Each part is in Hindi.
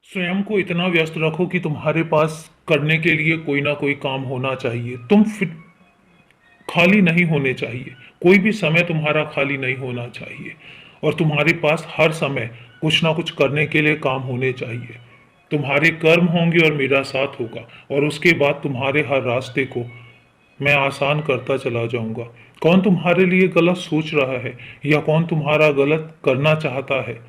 स्वयं को इतना व्यस्त रखो कि तुम्हारे पास करने के लिए कोई ना कोई काम होना चाहिए। तुम फिर खाली नहीं होने चाहिए। कोई भी समय तुम्हारा खाली नहीं होना चाहिए और तुम्हारे पास हर समय कुछ ना कुछ करने के लिए काम होने चाहिए। तुम्हारे कर्म होंगे और मेरा साथ होगा और उसके बाद तुम्हारे हर रास्ते को मैं आसान करता चला जाऊंगा। कौन तुम्हारे लिए गलत सोच रहा है या कौन तुम्हारा गलत करना चाहता है,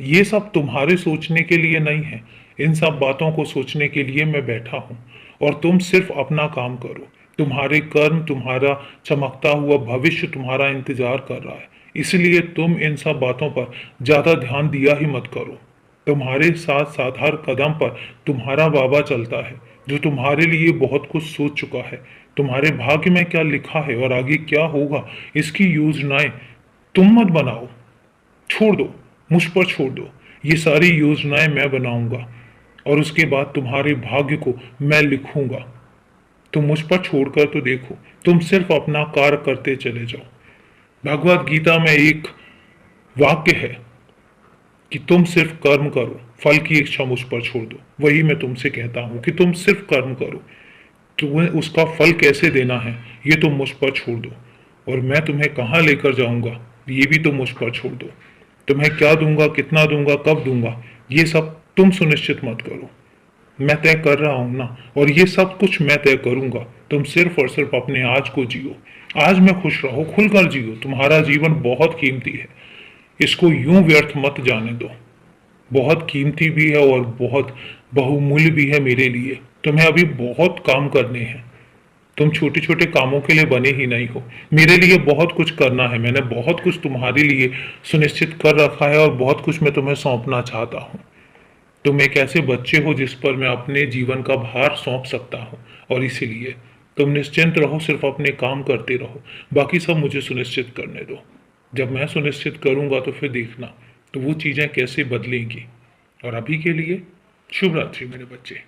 ये सब तुम्हारे सोचने के लिए नहीं है। इन सब बातों को सोचने के लिए मैं बैठा हूं और तुम सिर्फ अपना काम करो। तुम्हारे कर्म, तुम्हारा चमकता हुआ भविष्य तुम्हारा इंतजार कर रहा है। इसलिए तुम इन सब बातों पर ज्यादा ध्यान दिया ही मत करो। तुम्हारे साथ साथ हर कदम पर तुम्हारा बाबा चलता है, जो तुम्हारे लिए बहुत कुछ सोच चुका है। तुम्हारे भाग्य में क्या लिखा है और आगे क्या होगा, इसकी योजनाएं तुम मत बनाओ। छोड़ दो, मुझ पर छोड़ दो। ये सारी योजनाएं मैं बनाऊंगा और उसके बाद तुम्हारे भाग्य को मैं लिखूंगा। तुम मुझ पर छोड़कर तो देखो। तुम सिर्फ अपना कार्य करते चले जाओ। भगवत गीता में एक वाक्य है कि तुम सिर्फ कर्म करो, फल की इच्छा मुझ पर छोड़ दो। वही मैं तुमसे कहता हूं कि तुम सिर्फ कर्म करो। तुम्हें उसका फल कैसे देना है ये तुम मुझ पर छोड़ दो और मैं तुम्हें कहाँ लेकर जाऊंगा ये भी तुम मुझ पर छोड़ दो। तुम्हें क्या दूंगा, कितना दूंगा, कब दूंगा, ये सब तुम सुनिश्चित मत करो। मैं तय कर रहा हूं ना, और ये सब कुछ मैं तय करूंगा। तुम सिर्फ और सिर्फ अपने आज को जियो। आज में खुश रहो, खुलकर जियो। तुम्हारा जीवन बहुत कीमती है, इसको यूं व्यर्थ मत जाने दो। बहुत कीमती भी है और बहुत बहुमूल्य भी है मेरे लिए। तुम्हें अभी बहुत काम करने हैं। तुम छोटे छोटे कामों के लिए बने ही नहीं हो। मेरे लिए बहुत कुछ करना है। मैंने बहुत कुछ तुम्हारे लिए सुनिश्चित कर रखा है और बहुत कुछ मैं तुम्हें सौंपना चाहता हूँ। तुम एक ऐसे बच्चे हो जिस पर मैं अपने जीवन का भार सौंप सकता हूँ और इसीलिए तुम निश्चिंत रहो, सिर्फ अपने काम करते रहो। बाकी सब मुझे सुनिश्चित करने दो। जब मैं सुनिश्चित करूंगा तो फिर देखना तो वो चीजें कैसे बदलेंगी। और अभी के लिए शुभ रात्रि मेरे बच्चे।